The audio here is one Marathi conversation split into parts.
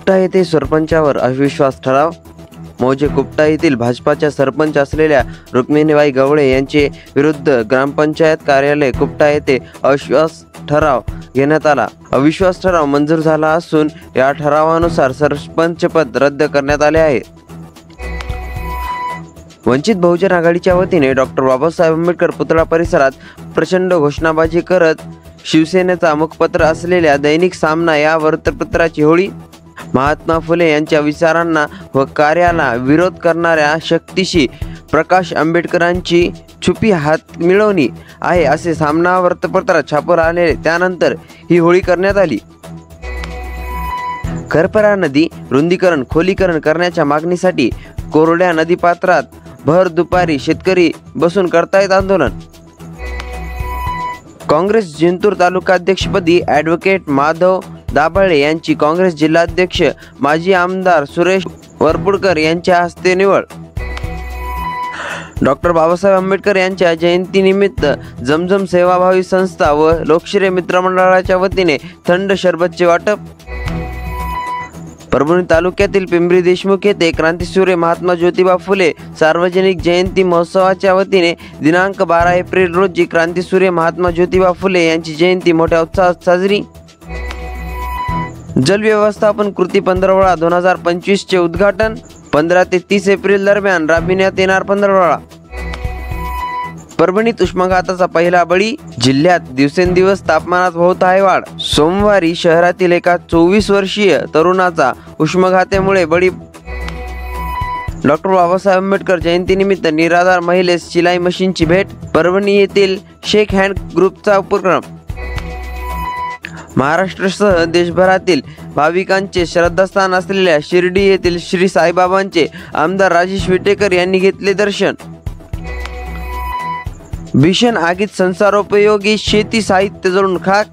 कुपटा येथे सरपंचावर अविश्वास ठराव। मौजे कुपटा येथील भाजपाच्या सरपंच असलेल्या रुक्मिणीबाई गवळे यांचे विरुद्ध ग्रामपंचायत कार्यालय कुपटा येथे अविश्वास ठराव घेण्यात आला। अविश्वास ठराव मंजूर झाला असून या ठरावानुसार सरपंचपद रद्द करण्यात आले आहे। वंचित बहुजन आघाडीच्या वतीने डॉक्टर बाबासाहेब आंबेडकर पुतळा परिसरात प्रचंड घोषणाबाजी करत शिवसेनेचा मुखपत्र असलेल्या दैनिक सामना या वृत्तपत्राची होळी। महात्मा फुले यांच्या विचारांना व कार्याला विरोध करणाऱ्या शक्तीशी प्रकाश आंबेडकरांची छुपी हात मिळवणी आहे असे सामना वृत्तपत्रात छापून आले। त्यानंतर ही होळी करण्यात आली। खरपरा नदी रुंदीकरण खोलीकरण करण्याच्या मागणीसाठी कोरड्या नदीपात्रात भर दुपारी शेतकरी बसून करतायत आंदोलन। काँग्रेस जिंतूर तालुकाध्यक्षपदी ॲडव्होकेट माधव दाभाळे यांची काँग्रेस जिल्हाध्यक्ष माजी आमदार सुरेश वरपुडकर यांच्या हस्ते निवड। डॉक्टर बाबासाहेब आंबेडकर यांच्या जयंतीनिमित्त जमजम सेवाभावी संस्था व लोकशाही मित्रमंडळाच्या वतीने थंड शरबतचे वाटप। परभणी तालुक्यातील पिंपरी देशमुख येथे क्रांतीसूर्य महात्मा ज्योतिबा फुले सार्वजनिक जयंती महोत्सवाच्या वतीने दिनांक 12 एप्रिल रोजी क्रांतीसूर्य महात्मा ज्योतिबा फुले यांची जयंती मोठ्या उत्साहात साजरी। जल व्यवस्थापन कृती पंधरवडा 2025 चे उद्घाटन। 15 ते 30 एप्रिल दरम्यान राबविण्यात येणार पंधरवडा। परभणीत उष्माघाताचा पहिला बळी। जिल्ह्यात दिवसेंदिवस तापमानात होत आहे वाढ। सोमवारी शहरातील एका 24 वर्षीय तरुणाचा उष्माघातामुळे बळी। डॉक्टर बाबासाहेब आंबेडकर जयंतीनिमित्त निराधार महिलेस शिलाई मशीनची भेट। परभणी येथील शेख हँड ग्रुपचा उपक्रम। महाराष्ट्रासह देशभरातील भाविकांचे श्रद्धास्थान असलेल्या शिर्डी येथील श्री साईबाबांचे आमदार राजेश विटेकर यांनी घेतले दर्शन। भीषण आगीत संसारोपयोगी शेती साहित्य जळून खाक।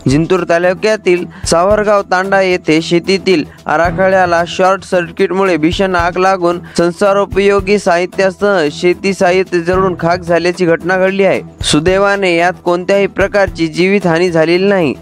जिंतूर तालुक्यातील सावरगाव तांडा येथे शेतीतील आराखड्याला शॉर्ट सर्किटमुळे भीषण आग लागून संसारोपयोगी साहित्यासह शेती साहित्य जळून खाक झाल्याची घटना घडली आहे। सुदैवाने यात कोणत्याही प्रकारची जीवितहानी झालेली नाही।